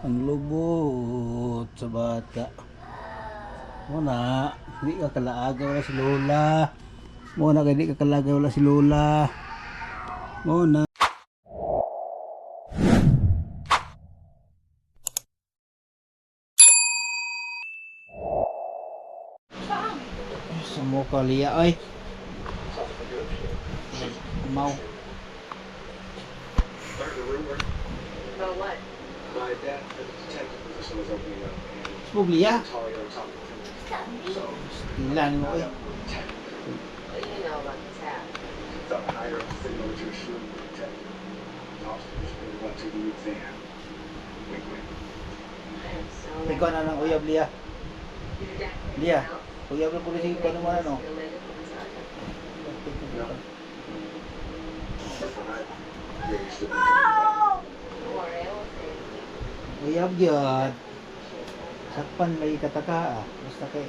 Ang lubot sa bata. Muna, hindi ka kalaga wala si Lola. Muna, hindi ka kalaga wala si Lola. Muna. Sa mukha liya ay. Mau. About what? My dad, the detective position was opening up, and Smog liya. Talia was talking to me. So, Ilan mo ay. What do you know about this house? the higher signal that you're shooting the detective. The officers really want to do the exam. Wink, wink. I am so Ikaw na ng uyab liya. Your dad cleared Liya. it out. Uyab na pulis yung paano mo ano. Related to the sergeant. No. That's what I really should be Don't worry, I won't say anything. Uyab yun. Sakpan lagi kataka. Basta kay.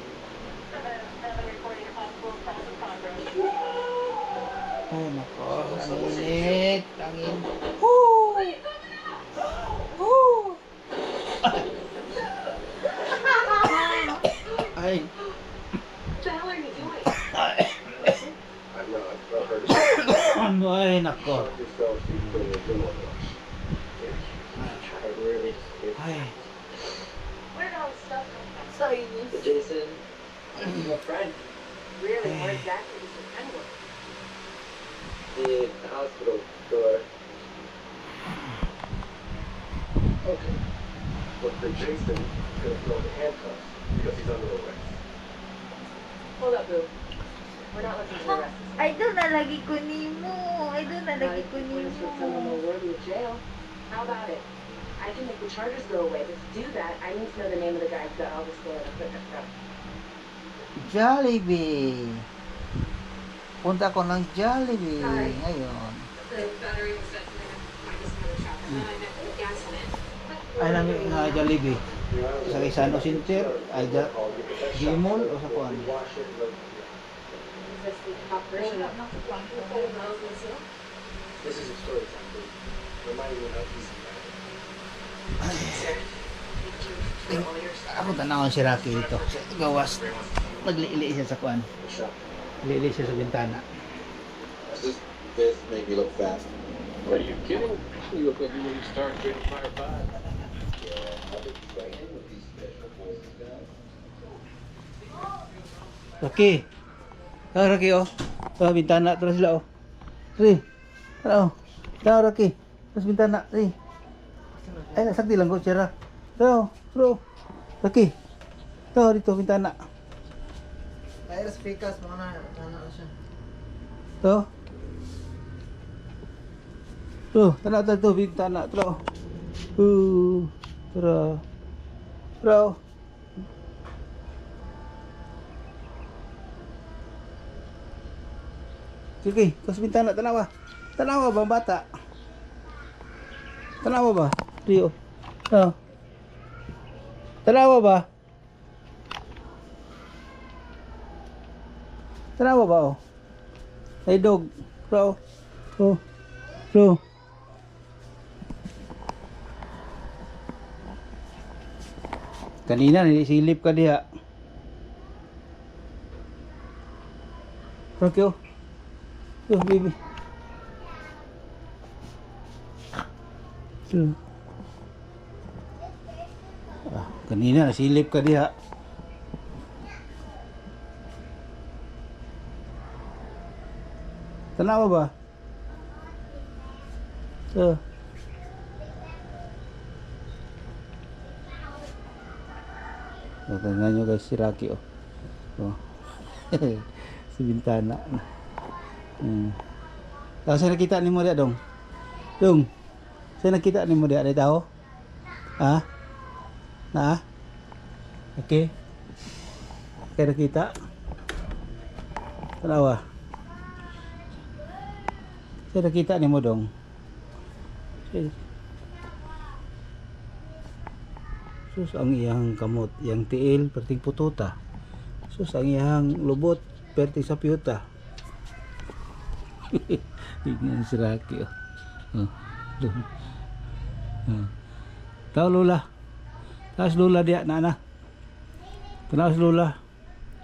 Ay nako. Ang init. Ang init. Woo! Woo! Ay. What the hell are you doing? I'm not. I've heard it. Ay nako. Yourself, you can put in a good one. I really. Ay. Where did all this stuff come from? So you used Jason, your friend, Really? Where exactly does your friend work? the hospital door. Okay. But for Jason, gonna throw the handcuffs because he's under arrest. Hold up, boo. We're not looking to arrest this man. Ay, doon na lagi ko nimo. Ay, doon na lagi ko We're just put someone nimo. more worthy of jail. How about it? I can make the charges go away, but to do that, I need to know the name of the guy who got all this stolen equipment from. Jollibee. Punta ko ng Jollibee Hi. ngayon. The battery was set to minus another shot. And then I met the gas in it. Ay nang nga Jollibee. Sa Quezano Center, ay Gmall o sa kuan. Is this the operation of This is a story time, please. Remind me how easy that Ako tanaw si Rocky dito. Sa gawas. Nagliili siya sa kuan. is. Shot. Liili siya sa bintana. This make me look fat. Are you kidding? You look like you wouldn't start training fire five. Rocky. Ah, Rocky oh. Sa bintana terus sila oh. Ri. Ano? Tao Rocky. Terus bintana. Ri. Ay, sakti lang ko sira. Tao, bro. Rocky. Tao dito bintana. Ay, speakers mo na siya. Tao. Tuh, tanah tu bintana terus. Terus. Terus. Sige, kas bintana tanawa. Tanawa ba bata? Tanawa ba? Rio. Oh. Tanawa ba? Tanawa ba oh? Ay dog. Bro. Oh. Bro. Kanina nilisilip ka diha. Rocky oh. Oh, baby. So. Ah, kanina nasilip ka diha. Tanawa ba? So. Tingnan nyo guys si Rocky oh. Oh. Si bintana. Tapos saya nakita ni mo dia dong. Dong. Saya nakita ni mo dia ada tahu? Ah? Nah. Okey. Kaya nakita. Tanawa. Saya nakita ni mo dong. Sus ang iyang kamot, yang tiil perting pututa. Sus ang iyang lubot perting sa piyuta. Tingnan si Rocky oh. Oh. Tahu Lola. Tanaw si Lola diya, nana. Tanaw si Lola.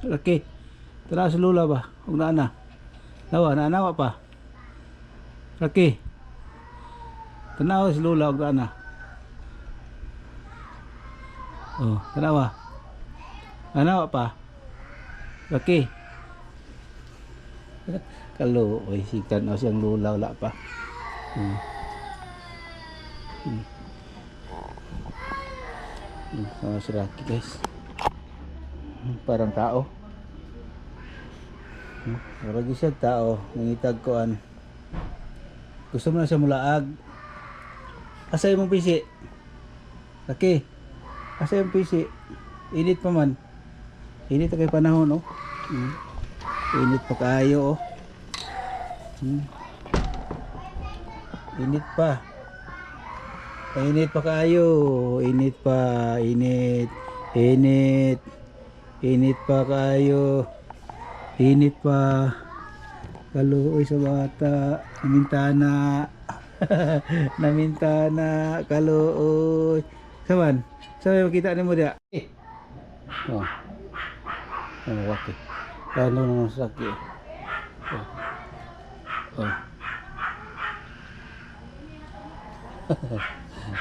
Okay. Tanaw si Lola ba? Huwag nana. Nawa, nanawa pa. Okay. Tanaw si Lola, huwag nana. Oh, tanawa. Nanawa pa. Okay. Kalo, oy, si tanaw siyang Lola, wala pa. Sama si Rocky guys. Parang tao. Parang siya tao. Nangitag koan. Gusto mo na siya mulaag. Asay mong pisi. Rocky. Asay mong pisi. Init pa man. Init na kay panahon, oh. Init pa kayo, oh. Init pa. Init pa kayo. Init pa. Init. Init. Init pa kayo. Init pa. Kaluoy sa bata. Namintana. Namintana. Kaluoy. Saman. Saman makita ni mo dia. Oh. Ano waki. Ano nang sakit. Oh.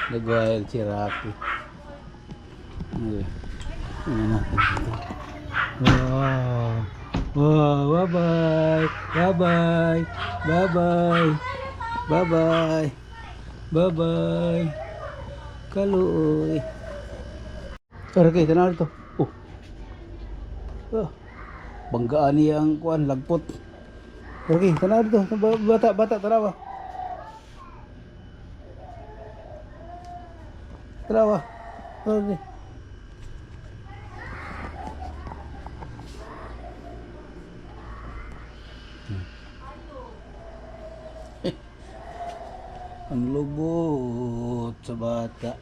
Nag-wild si Rocky. Okay. Tingnan natin dito. Wow. Wow, bye-bye. Bye-bye. Bye-bye. Bye-bye. Bye-bye. Kaluoy. Okay, tanaw dito. Oh. Oh. Banggaan niya ang kuan, lagpot. Okay, tanaw dito. Bata, tanaw. Tanaw. Okay. Ang lubot sa bata.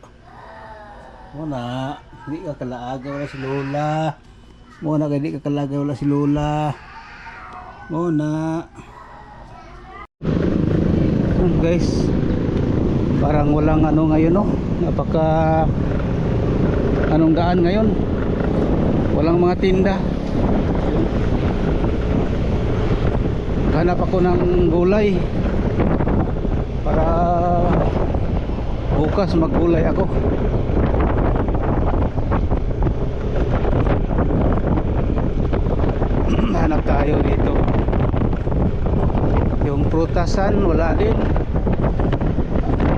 Muna, hindi ka kalaaga wala si Lola. Muna, hindi ka kalaaga wala si Lola. Muna. Guys, parang walang ano ngayon, no? Napaka anong daan ngayon? Walang mga tinda. Hanap ako ng gulay para bukas maggulay ako. Hanap tayo dito. Yung prutasan wala din.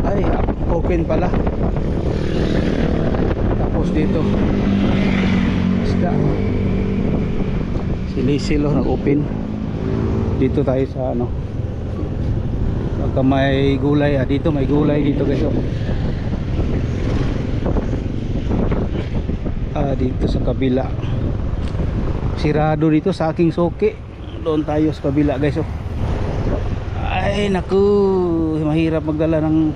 Ay, open pala. Tapos dito isda. Silisilo nag-open. Dito tayo sa ano. Pagka may gulay, dito may gulay dito guys. Dito sa kabila. Sirado dito sa aking suki. Doon tayo sa kabila guys. Ay naku, mahirap magdala ng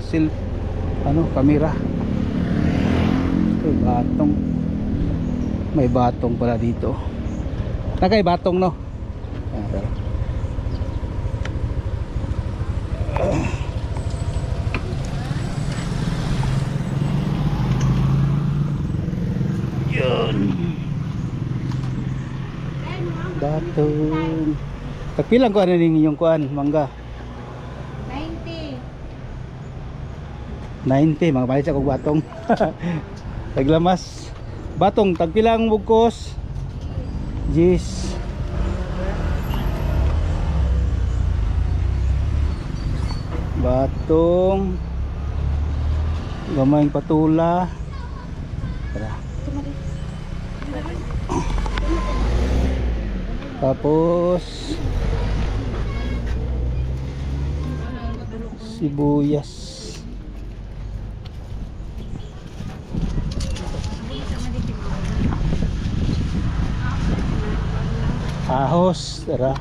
camera. Batong. May batong pala dito. Nakay batong, no? Yun. Batong. Tagpilang ko ano yung kuan, mangga? 90, mga palit sa kong batong. Taglamas. Batong, tagpilang bugkos. Jis. Batong. Gamayng patula. Tara. Tapos sibuyas. Ahos, tara.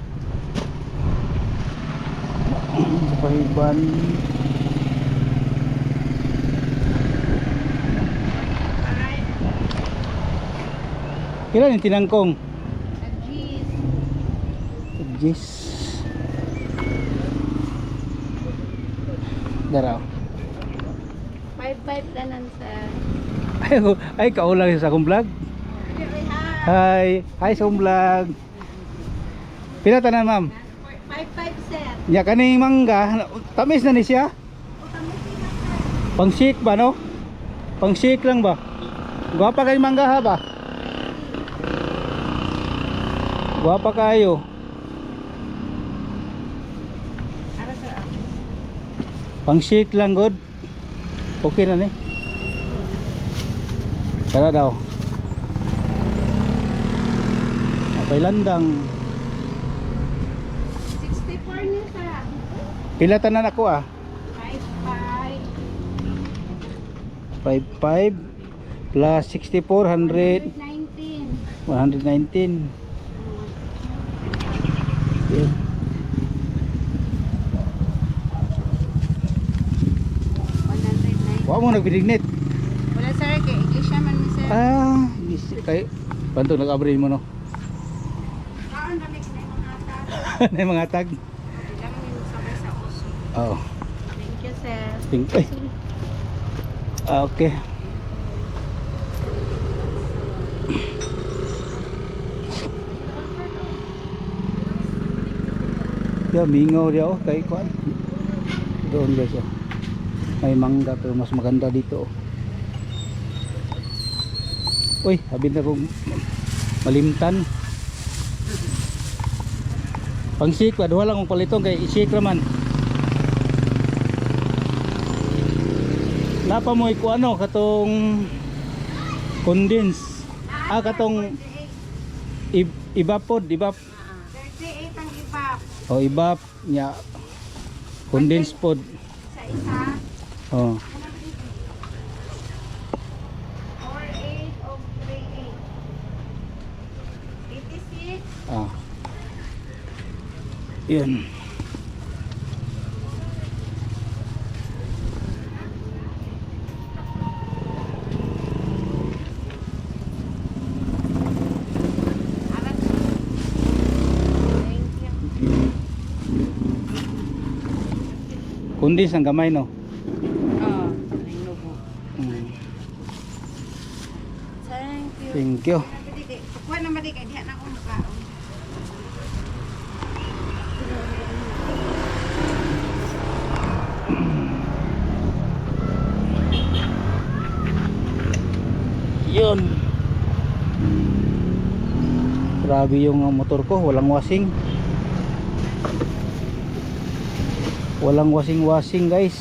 Pahiban. Kailan yung tinangkong? Tagis. Daraw. 5-5 tanan sa Ay, kaulang sa akong vlog. Hi. Hi sa akong vlog. Pila tanan, ma'am? 5-5 sir. Nya kaning mangga, tamis na ni siya. Pang shake ba no? Pang shake lang ba? Guwapa kay mangga ha ba? Guwapa kayo. Pang shake lang good. Okay na ni. Tara daw. Apay landang. 64 niya sa Pila tanan ako ah? 5-5. 55 plus 64, 100, 19. 119. Yan. Wa mo nagbidignit. Wala sir, kay English naman mi sir. Ah, kay banto nag-abri mo no. Kaon na next na yung mga ata. Na mga tag. Ilang minutes sabay sa uso. Oh, Thank you sir. think ay. Ah, okay. Ya, mingaw dia oh, kay kuan. Doon guys oh. May mangga pero mas maganda dito oh. Uy, habin na kong malimtan. Pang shake, duha lang kong palitong kay i-shake raman. Napa mo iku ano katong condense. Ah, katong ibapod, ibap. 38 ang ibap. O ibap nya condense pod. Sa isa, Oh. 48 of 38. 86. Ah. Yan. Kundis ang gamay no. Oh, rinubo. Mm. Thank you. Thank you. Kuha naman di kay diha na akong kaon. Yun. Grabe yung motor ko, walang washing. Walang washing guys.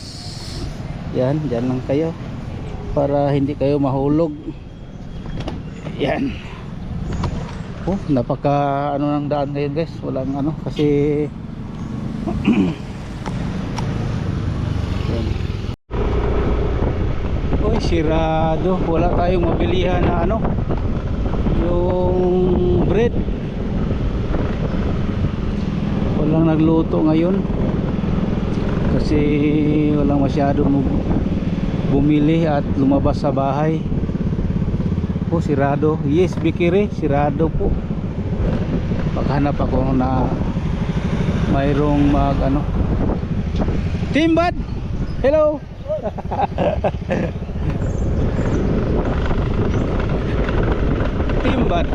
Yan, dyan lang kayo para hindi kayo mahulog. Yan. Oh, napaka ano ng daan ngayon guys. Walang ano kasi yan. Oy, sirado. Wala tayong mabilihan na ano yung bread. Walang nagluto ngayon kasi walang masyadong bumili at lumabas sa bahay. Oh, sirado. Yes, Bikiri, sirado po. Paghanap ako na mayroong mag ano. Timbad. Hello. Timbad.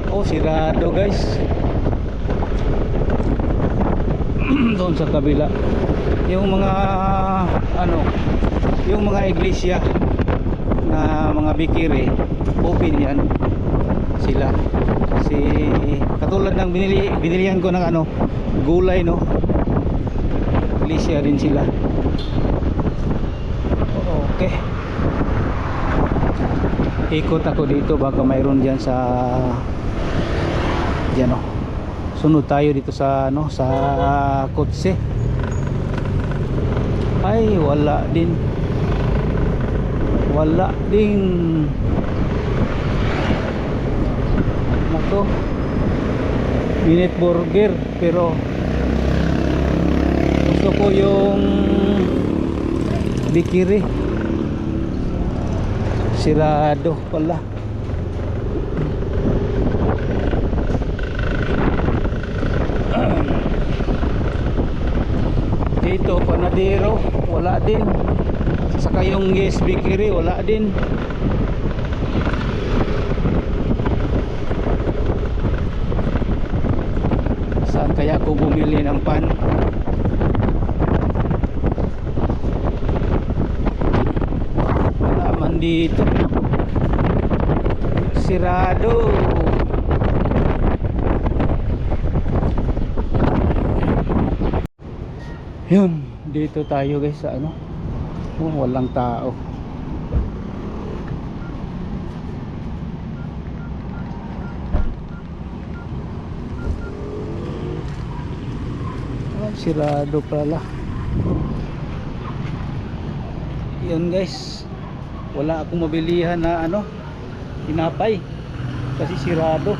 Oh, sirado guys. Doon sa kabila. Yung mga ano, yung mga iglesia na mga Bikiri, open yan sila. Kasi katulad ng binilihan ko ng ano, gulay no. Iglesia din sila. Okay. Ikot ako dito baka mayroon diyan sa diyan oh. Sunod tayo dito sa ano, sa kotse. Ay, wala din. Wala din. Nako. Minute burger pero gusto ko yung Bikiri. Sirado pala. Dito Panadero wala din. Saka yung Yes Bikiri wala din. Kaya ako bumili ng pan. Wala man dito. Sirado. Yun, dito tayo guys sa ano. Oh, walang tao. Sirado pala. Yun guys, wala akong mabilihan na ano, tinapay kasi sirado.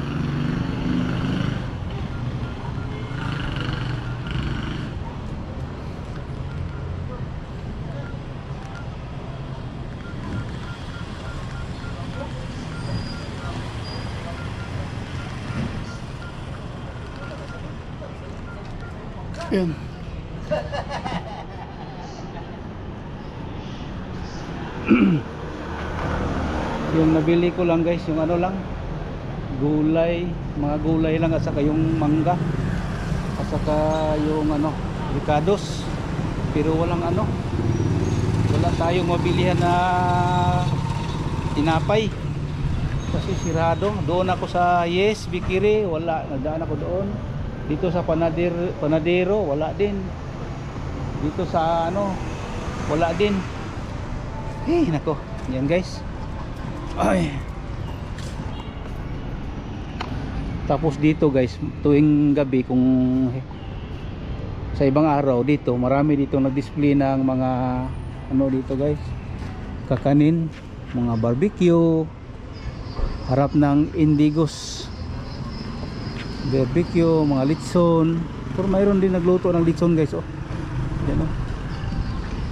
Yun. Yung nabili ko lang guys, yung ano lang, gulay, mga gulay lang, at saka yung mangga, at saka yung ano, ricados. Pero walang ano, wala tayong mabilihan na tinapay kasi sirado. Doon ako sa Yes Bikiri, wala, nagdaan ako doon. Dito sa Panadero wala din. Dito sa ano wala din. Nako, yan guys. Ay. Tapos dito guys, tuwing gabi kung sa ibang araw dito, marami dito nag-display ng mga ano dito guys, kakanin, mga barbecue, harap ng Indigos barbecue, mga litson. Pero mayroon din nagluto ng litson guys, oh. Yan, oh.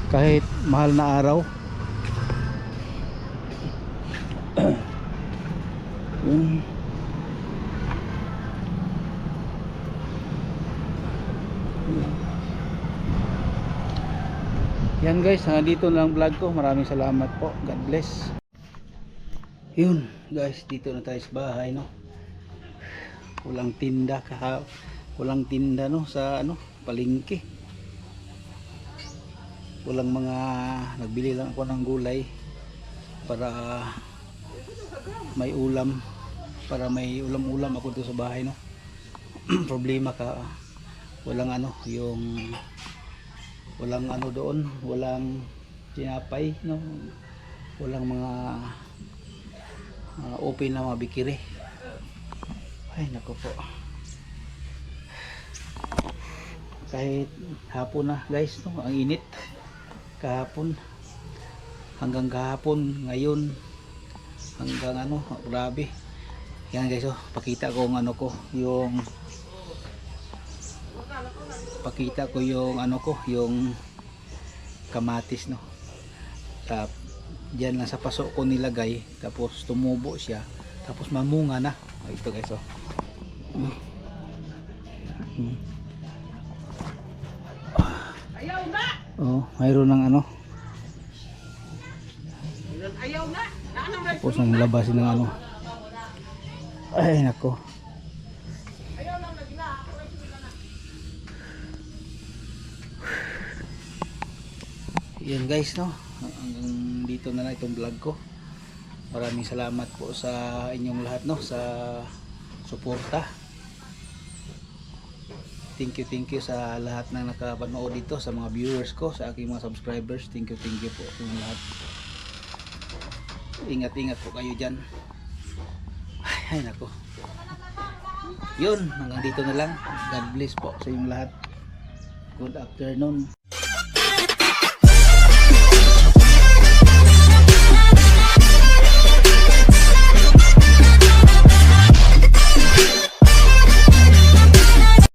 Kahit mahal na araw. Yan guys, dito lang vlog ko. Maraming salamat po. God bless. Yun guys, dito na tayo sa bahay, no. Walang tinda walang tinda no sa ano palengke. Walang mga, nagbili lang ako ng gulay para may ulam, ulam ako dito sa bahay, no. Problema ka, walang ano, yung walang ano doon, walang tinapay, no. Walang mga open na mga bikiri. Ay nako po, kahit hapon na guys, no, ang init kahapon, hanggang kahapon, ngayon hanggang ano, grabe. Yan guys, oh, pakita ko ang ano ko, yung ano ko, yung kamatis, no. Diyan lang sa paso ko nilagay, tapos tumubo siya, tapos mamunga na. Ito guys, oh. Ayaw na! Oh, mayroon ng ano. Ayaw na! Tapos ang labasin ng ano. Ay nako. Yan guys, no. Hanggang dito na lang itong vlog ko. Maraming salamat po sa inyong lahat, no, sa suporta. Thank you sa lahat na nakapanood dito, sa mga viewers ko, sa aking mga subscribers. Thank you po sa inyong lahat. Ingat po kayo dyan. Ay nako. Yun, hanggang dito na lang. God bless po sa inyong lahat. Good afternoon.